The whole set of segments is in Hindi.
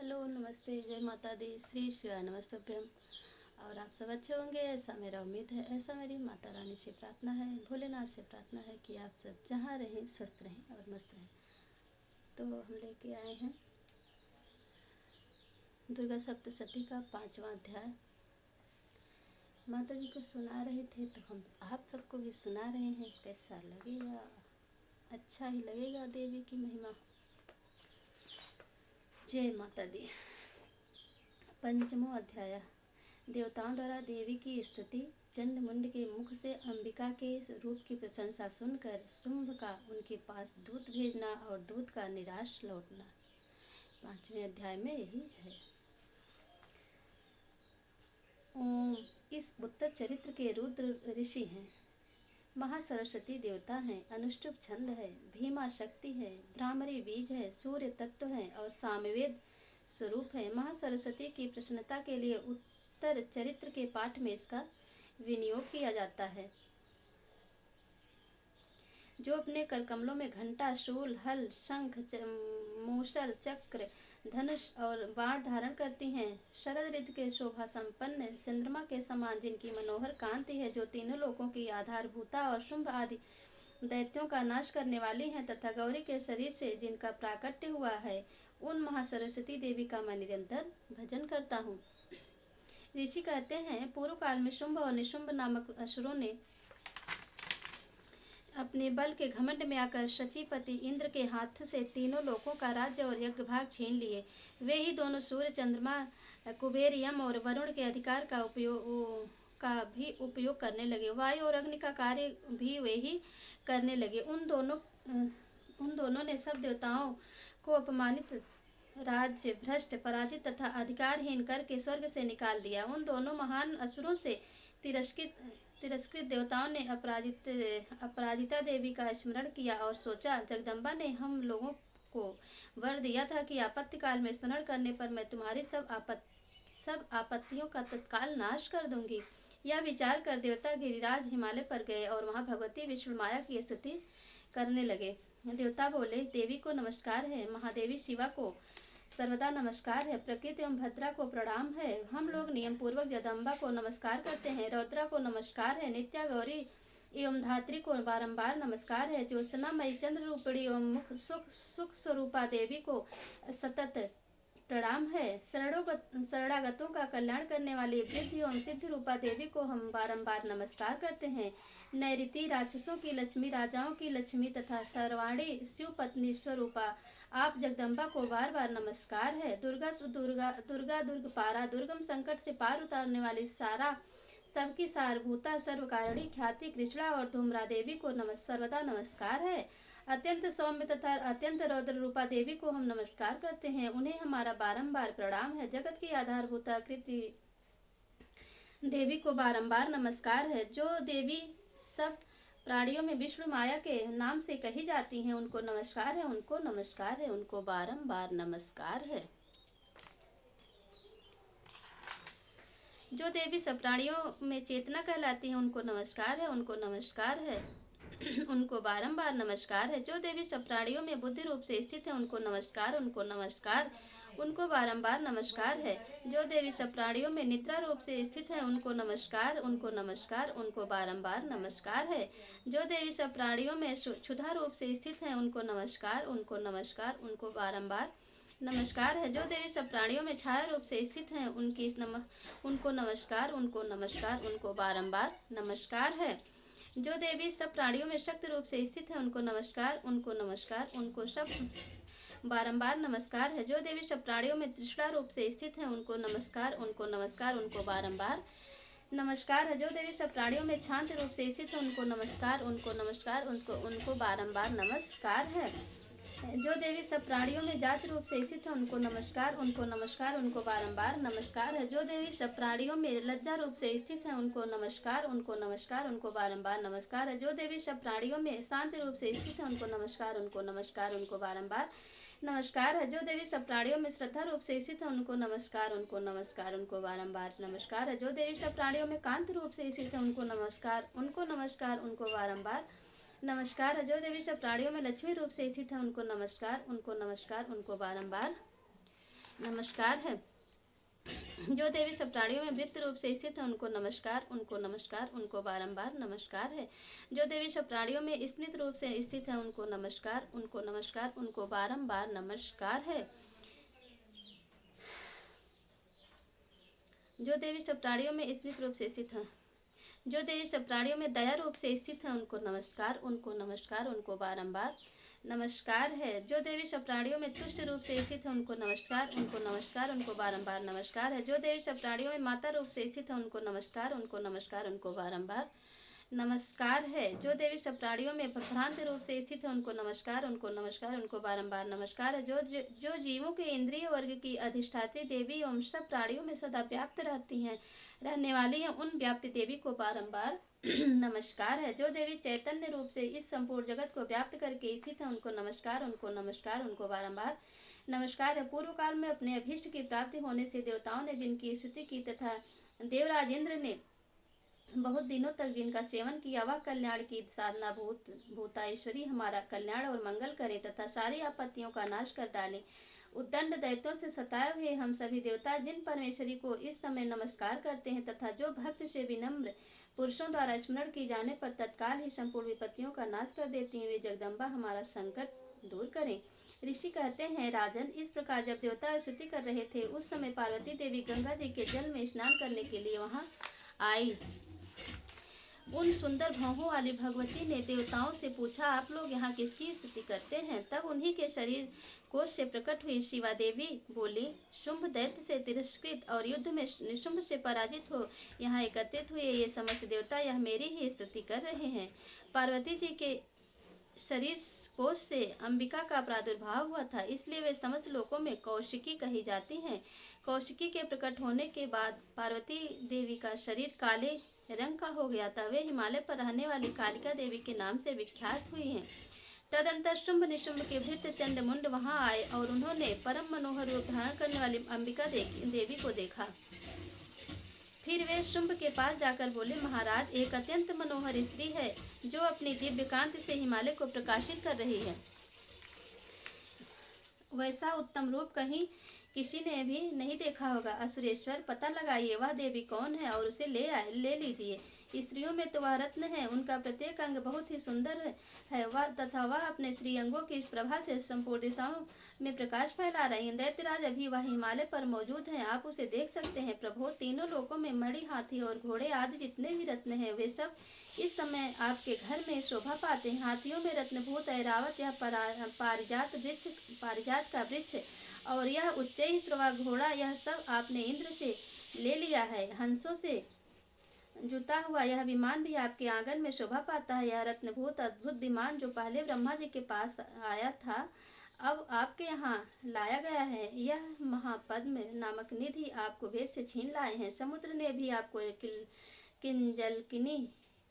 हेलो, नमस्ते, जय माता दी, श्री शिवाय नमस्तुभ्यम। और आप सब अच्छे होंगे, ऐसा मेरा उम्मीद है। ऐसा मेरी माता रानी से प्रार्थना है, भोलेनाथ से प्रार्थना है कि आप सब जहाँ रहें स्वस्थ रहें और मस्त रहें। तो हम लेके आए हैं दुर्गा सप्तशती का 5वां अध्याय। माता जी को सुना रहे थे तो हम आप सबको भी सुना रहे हैं। कैसा लगेगा? अच्छा ही लगेगा। देवी की महिमा। जय माता दी। पंचमो अध्याय। देवताओं द्वारा देवी की स्तुति। चंडमुंड के मुख से अंबिका के रूप की प्रशंसा सुनकर शुंभ का उनके पास दूत भेजना और दूत का निराश लौटना। 5वें अध्याय में यही है। ओम। इस उत्तर चरित्र के रुद्र ऋषि हैं, महासरस्वती देवता हैं, अनुष्टुप छंद है, भीमा शक्ति है, भ्रामरी बीज है, सूर्य तत्व है और सामवेद स्वरूप है। महासरस्वती की प्रसन्नता के लिए उत्तर चरित्र के पाठ में इसका विनियोग किया जाता है। जो अपने करकमलों में घंटा, शूल, हल, शंख, मूसल, चक्र, धनुष और बाण धारण करती हैं। शरद ऋतु के शोभा संपन्न चंद्रमा के समान जिनकी मनोहर कांति है, जो तीनों लोकों की आधारभूता और शुंभ आदि दैत्यों का नाश करने वाली हैं, तथा गौरी के शरीर से जिनका प्राकट्य हुआ है, उन महासरस्वती देवी का मैं निरंतर भजन करता हूँ। ऋषि कहते हैं, पूर्व काल में शुंभ और निशुंभ नामक असुरों ने अपने बल के घमंड में आकर शचीपति इंद्र के हाथ से तीनों लोकों का राज्य और यज्ञ भाग छीन लिए। वे ही दोनों सूर्य, चंद्रमा, कुबेर, यम और वरुण के अधिकार का भी उपयोग करने लगे। वायु और अग्नि का कार्य भी वे ही करने लगे। उन दोनों ने सब देवताओं को अपमानित, राज्य भ्रष्ट, पराजित तथा अधिकारहीन करके स्वर्ग से निकाल दिया। उन दोनों महान असुरों से तिरस्कृत देवताओं ने अपराजिता देवी का स्मरण किया और सोचा, जगदम्बा ने हम लोगों को वर दिया था कि आपत्ति काल में स्मरण करने पर मैं तुम्हारी सब आपत्तियों का तत्काल नाश कर दूंगी। यह विचार कर देवता गिरिराज हिमालय पर गए और वहां भगवती विष्णु माया की स्तुति करने लगे। देवता बोले, देवी को नमस्कार है, महादेवी शिवा को सर्वदा नमस्कार है, प्रकृति एवं भद्रा को प्रणाम है। हम लोग नियम पूर्वक जगदम्बा को नमस्कार करते हैं, रौद्रा को नमस्कार है, नित्या गौरी एवं धात्री को बारंबार नमस्कार है, ज्योत्सनामयी चंद्र रूपिणी एवं मुख सुख स्वरूपा देवी को सतत प्रणाम है। शरणागतों का कल्याण करने वाली वृद्धि एवं सिद्धि रूपा देवी को हम बारंबार नमस्कार करते हैं। नैऋति राक्षसों की लक्ष्मी, राजाओं की लक्ष्मी तथा सर्वाणी शिव पत्नी स्वरूपा आप जगदम्बा को बार बार नमस्कार है। दुर्ग पारा, दुर्गम संकट से पार उतारने वाली सारा सबकी सारभूता, सर्वकारिणी ख्याति कृष्णा और धूम्रा देवी को सर्वदा नमस्कार है। अत्यंत सौम्य तथा अत्यंत रौद्र रूपा देवी को हम नमस्कार करते हैं, उन्हें हमारा बारंबार प्रणाम है। जगत की आधारभूता कृति देवी को बारंबार नमस्कार है। जो देवी सब प्राणियों में विष्णु माया के नाम से कही जाती हैं, उनको नमस्कार है, उनको नमस्कार है, उनको बारंबार नमस्कार है। जो देवी सब प्राणियों में चेतना कहलाती हैं, उनको नमस्कार है, उनको नमस्कार है, उनको बारंबार नमस्कार है। जो देवी सब प्राणियों में बुद्धि रूप से स्थित है, उनको नमस्कार, उनको नमस्कार, उनको बारंबार नमस्कार है। जो देवी सब प्राणियों में निद्रा रूप से स्थित है, उनको नमस्कार, उनको नमस्कार, उनको बारंबार नमस्कार है। जो देवी सब प्राणियों में क्षुधा रूप से स्थित है, उनको नमस्कार, उनको नमस्कार, उनको बारंबार नमस्कार है। जो देवी सब प्राणियों में छाया रूप से स्थित है, उनको नमस्कार, उनको नमस्कार, उनको बारंबार नमस्कार है। जो देवी सब प्राणियों में शक्ति रूप से स्थित है, उनको नमस्कार, उनको नमस्कार, उनको सब बारंबार नमस्कार है। जो देवी सब प्राणियों में तृष्णा रूप से स्थित है, उनको नमस्कार, उनको नमस्कार, उनको बारंबार नमस्कार है। जो देवी सब प्राणियों में शांत रूप से स्थित है, उनको नमस्कार, उनको नमस्कार, उनको बारंबार नमस्कार है। जो देवी सब प्राणियों में जात रूप से स्थित है, उनको नमस्कार, उनको नमस्कार, उनको बारंबार नमस्कार है। जो देवी सब प्राणियों में लज्जा रूप से स्थित है, उनको नमस्कार, उनको नमस्कार, उनको बारंबार नमस्कार है। जो देवी सब प्राणियों में शांत रूप से स्थित है, उनको नमस्कार, उनको नमस्कार, उनको बारंबार नमस्कार है। जो देवी सब प्राणियों में श्रद्धा रूप से स्थित है, उनको नमस्कार, उनको नमस्कार, उनको बारंबार नमस्कार है। जो देवी सब प्राणियों में कांत रूप से स्थित है, उनको नमस्कार, उनको नमस्कार, उनको बारंबार नमस्कार है। जो देवी सब प्राणियों में लक्ष्मी रूप से स्थित है, उनको नमस्कार, उनको नमस्कार, उनको बारंबार नमस्कार है। जो देवी सब प्राणियों में वृत्त रूप से स्थित है उनको नमस्कार, उनको नमस्कार, उनको बारंबार नमस्कार है। जो देवी सब प्राणियों में स्नित रूप से स्थित है उनको नमस्कार, उनको नमस्कार, उनको बारंबार नमस्कार है। जो देवी सब प्राणियों में स्नित रूप से स्थित है, जो देवी सब प्राणियों में दया रूप से स्थित है उनको नमस्कार, उनको नमस्कार, उनको बारंबार नमस्कार है। जो देवी सब प्राणियों में तुष्ट रूप से स्थित है उनको नमस्कार, उनको नमस्कार, उनको बारंबार नमस्कार है। जो देवी सब प्राणियों में माता रूप से स्थित है उनको नमस्कार, उनको नमस्कार, उनको बारंबार नमस्कार है। जो देवी सब प्राणियों में भ्रांत रूप से स्थित है उनको नमस्कार, उनको नमस्कार, उनको बारंबार नमस्कार है। जो जीवों के इंद्रिय वर्ग की अधिष्ठात्री देवी एवं सब प्राणियों में सदा व्याप्त रहने वाली है उन व्याप्ति देवी को बारंबार नमस्कार है। जो देवी चैतन्य रूप से इस संपूर्ण जगत को व्याप्त करके स्थित है उनको नमस्कार, उनको नमस्कार, उनको बारंबार नमस्कार है। पूर्व काल में अपने अभीष्ट की प्राप्ति होने से देवताओं ने जिनकी स्तुति की तथा देवराज इंद्र ने बहुत दिनों तक जिनका सेवन किया वह कल्याण की साधना भूताईश्वरी हमारा कल्याण और मंगल करे तथा सारी आपत्तियों का नाश कर डाले। उद्दंड दैत्यों से सताए हुए हम सभी देवता जिन परमेश्वरी को इस समय नमस्कार करते हैं तथा जो भक्त से विनम्र पुरुषों द्वारा स्मरण की जाने पर तत्काल ही संपूर्ण विपत्तियों का नाश कर देती हैं, वे जगदम्बा हमारा संकट दूर करें। ऋषि कहते हैं, राजन, इस प्रकार जब देवता स्तुति कर रहे थे उस समय पार्वती देवी गंगा जी के जल में स्नान करने के लिए वहां आई। उन सुंदर भौहों वाली भगवती ने देवताओं से पूछा, आप लोग यहाँ किसकी स्तुति करते हैं? तब उन्हीं के शरीर कोश से प्रकट हुई शिवा देवी बोली, शुंभ दैत्य से तिरस्कृत और युद्ध में निशुंभ से पराजित हो यहाँ एकत्रित हुए ये समस्त देवता यह मेरी ही स्तुति कर रहे हैं। पार्वती जी के शरीर कोश से अंबिका का प्रादुर्भाव हुआ था, इसलिए वे समस्त लोकों में कौशिकी कही जाती हैं। कौशिकी के प्रकट होने के बाद पार्वती देवी का शरीर काले रंग का हो गया था। वे हिमालय पर रहने वाली कालिका देवी के नाम से विख्यात हुई हैं। तदंतर शुंभ निशुंभ के भृत्य चंडमुंड वहां आए और उन्होंने परम मनोहर रूप धारण करने वाली अंबिका देवी को देखा। फिर वे शुंभ के पास जाकर बोले, महाराज, एक अत्यंत मनोहर स्त्री है जो अपनी दिव्य कांति से हिमालय को प्रकाशित कर रही है। वैसा उत्तम रूप कहीं किसी ने भी नहीं देखा होगा। असुरेश्वर, पता लगाइए वह देवी कौन है और उसे ले लीजिए। स्त्रियों में तो वह रत्न है, उनका प्रत्येक अंग बहुत ही सुंदर है वह तथा वह अपने श्री अंगों की प्रभा से संपूर्ण दिशाओं में प्रकाश फैला रही है। दैत्यराज, अभी वह हिमालय पर मौजूद है, आप उसे देख सकते हैं। प्रभु, तीनों लोकों में मणि, हाथी और घोड़े आदि जितने भी रत्न हैं वे सब इस समय आपके घर में शोभा पाते हैं। हाथियों में रत्नभूत ऐरावत यह पारिजात का वृक्ष और यह उच्चई श्रवा घोड़ा यह सब आपने इंद्र से ले लिया है। हंसों से जुता हुआ यह विमान भी आपके आंगन में शोभा पाता है। यह रत्नभूत अद्भुत विमान जो पहले ब्रह्मा जी के पास आया था अब आपके यहाँ लाया गया है। यह महापद्म नामक निधि आप कुबेर से छीन लाए हैं। समुद्र ने भी आपको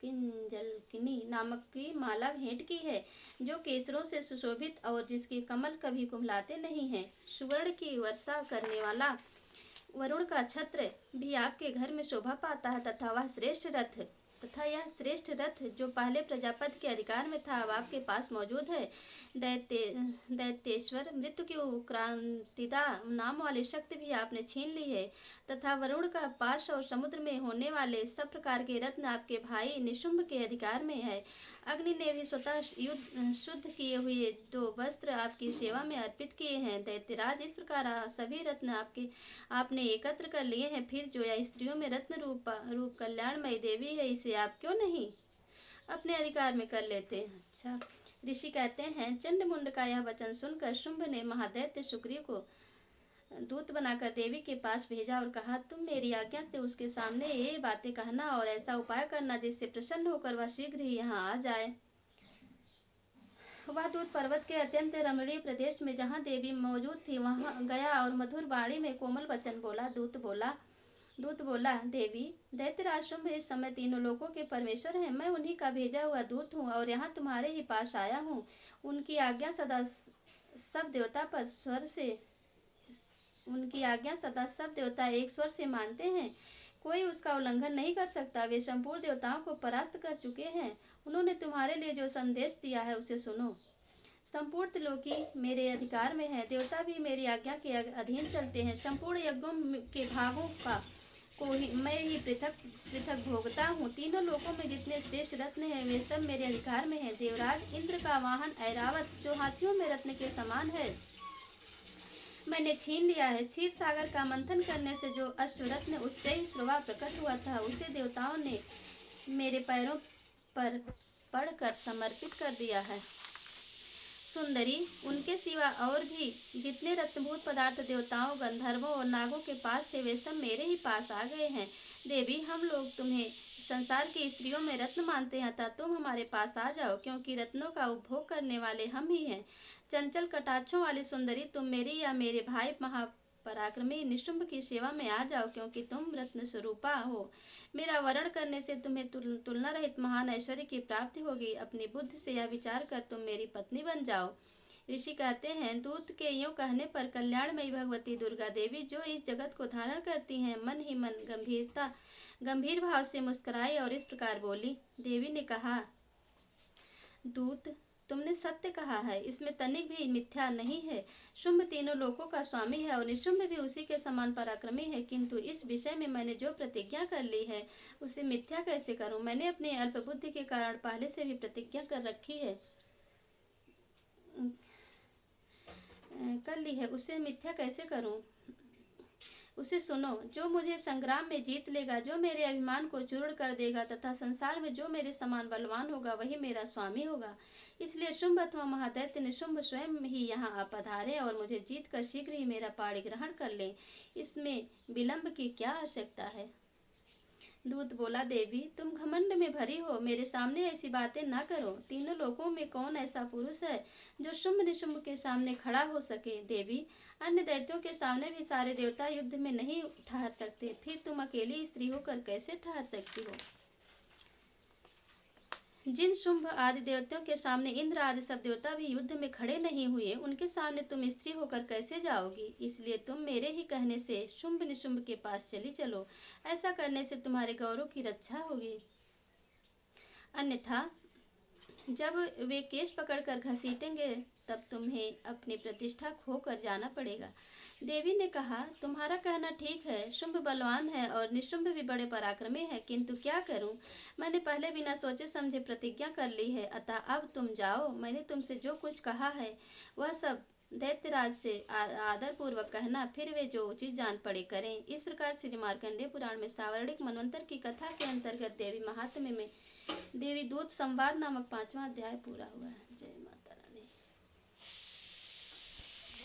किंजलकिनी नामक की माला भेंट की है जो केसरों से सुशोभित और जिसकी कमल कभी कुम्हलाते नहीं हैं। सुवर्ण की वर्षा करने वाला वरुण का छत्र भी आपके घर में शोभा पाता है तथा यह श्रेष्ठ रथ जो पहले प्रजापति के अधिकार में था अब आपके पास मौजूद है। दैत्येश्वर, मृत्यु की क्रांतिदा नाम वाली शक्ति भी आपने छीन ली है तथा वरुण का पाश और समुद्र में होने वाले सब प्रकार के रत्न आपके भाई निशुंभ के अधिकार में है। अग्नि ने भी स्वतः शुद्ध किए हुए 2 वस्त्र आपकी सेवा में अर्पित किए हैं। दैत्यराज, इस प्रकार सभी रत्न आपने एकत्र कर लिए हैं। फिर जो यह स्त्रियों में रत्न रूप कल्याणमयी देवी है इसे आप क्यों नहीं अपने अधिकार में कर लेते हैं? अच्छा, ऋषि कहते हैं, चंडमुंड का यह वचन सुनकर शुंभ ने महादैत्य सुग्रीव को दूत बनाकर देवी के पास भेजा और कहा, तुम मेरी आज्ञा से उसके सामने ये बातें कहना और ऐसा उपाय करना जिससे प्रसन्न होकर वह शीघ्र ही यहाँ आ जाए। वह दूत पर्वत के अत्यंत रमणीय प्रदेश में जहाँ देवी मौजूद थी वहां गया और मधुर वाणी में कोमल वचन बोला। दूत बोला, देवी, दैत्यराज शुंभ इस समय तीनों लोकों के परमेश्वर हैं। मैं उन्हीं का भेजा हुआ दूत हूँ और यहाँ तुम्हारे ही पास आया हूँ। उनकी आज्ञा सदा सब देवता एक स्वर से मानते हैं, कोई उसका उल्लंघन नहीं कर सकता। वे संपूर्ण देवताओं को परास्त कर चुके हैं। उन्होंने तुम्हारे लिए जो संदेश दिया है उसे सुनो। संपूर्ण त्रिलोकी मेरे अधिकार में है, देवता भी मेरी आज्ञा के अधीन चलते हैं। संपूर्ण यज्ञों के भागों का को ही मैं ही पृथक पृथक भोगता हूँ। तीनों लोकों में जितने श्रेष्ठ रत्न हैं वे सब मेरे अधिकार में हैं। देवराज इंद्र का वाहन ऐरावत, जो हाथियों में रत्न के समान है, मैंने छीन लिया है। क्षीर सागर का मंथन करने से जो अष्टरत्न उच्चई श्रवा प्रकट हुआ था, उसे देवताओं ने मेरे पैरों पर पड़कर समर्पित कर दिया है। सुंदरी, उनके सिवा और भी जितने रत्नभूत पदार्थ देवताओं, गंधर्वों और नागों के पास थे, वे सब मेरे ही पास आ गए हैं। देवी, हम लोग तुम्हें संसार की स्त्रियों में रत्न मानते हैं, अतः तुम हमारे पास आ जाओ, क्योंकि रत्नों का उपभोग करने वाले हम ही हैं। चंचल कटाक्षों वाली सुंदरी, तुम मेरी या मेरे भाई महापराक्रमी निशुंभ की सेवा में आ जाओ, क्योंकि तुम रत्न स्वरूपा हो। मेरा वरण करने से तुम्हें तुलना रहित महान ऐश्वर्य की प्राप्ति होगी। अपनी बुद्धि से यह विचार कर तुम मेरी पत्नी बन जाओ। ऋषि कहते हैं, दूत के यूं कहने पर कल्याणमयी भगवती दुर्गा देवी, जो इस जगत को धारण करती हैं, मन ही मन गंभीर भाव से मुस्कुराई और इस प्रकार बोली। देवी ने कहा, दूत, तुमने सत्य कहा है, इसमें तनिक भी मिथ्या नहीं है। शुंभ तीनों लोकों का स्वामी है और निशुंभ भी उसी के समान पराक्रमी है, किंतु इस विषय में मैंने जो प्रतिज्ञा कर ली है उसे मिथ्या कैसे करूं? मैंने अपनी अल्प बुद्धि के कारण पहले से भी प्रतिज्ञा कर ली है, उसे मिथ्या कैसे करूं? उसे सुनो, जो मुझे संग्राम में जीत लेगा, जो मेरे अभिमान को चूर्ण कर देगा तथा संसार में जो मेरे समान बलवान होगा, वही मेरा स्वामी होगा। इसलिए शुंभ अथवा महादैत्य निशुंभ स्वयं ही यहाँ पधारे और मुझे जीत कर शीघ्र ही मेरा पाणी ग्रहण कर ले। इसमें विलंब की क्या आवश्यकता है? दूत बोला, देवी, तुम घमंड में भरी हो, मेरे सामने ऐसी बातें न करो। तीनों लोकों में कौन ऐसा पुरुष है जो शुंभ निशुंभ के सामने खड़ा हो सके? देवी, अन्य दैत्यों के सामने भी सारे देवता युद्ध में नहीं ठहर सकते, फिर तुम अकेली स्त्री होकर कैसे ठहर सकती हो? जिन शुंभ आदि देवताओं के सामने इंद्र आदि सब देवता भी युद्ध में खड़े नहीं हुए, उनके सामने तुम स्त्री होकर कैसे जाओगी? इसलिए तुम मेरे ही कहने से शुंभ निशुंभ के पास चली चलो, ऐसा करने से तुम्हारे गौरव की रक्षा होगी। अन्यथा जब वे केश पकड़कर घसीटेंगे, तब तुम्हें अपनी प्रतिष्ठा खोकर जाना पड़ेगा। देवी ने कहा, तुम्हारा कहना ठीक है, शुंभ बलवान है और निशुंभ भी बड़े पराक्रमी है, किंतु क्या करूं? मैंने पहले बिना सोचे समझे प्रतिज्ञा कर ली है, अतः अब तुम जाओ। मैंने तुमसे जो कुछ कहा है वह सब दैत्यराज से आदर पूर्वक कहना, फिर वे जो उचित जान पड़े करें। इस प्रकार श्री मार्कंडेय पुराण में सावर्णिक मनवंतर की कथा के अंतर्गत देवी महात्म्य में देवी दूत संवाद नामक 5वां अध्याय पूरा हुआ है। जय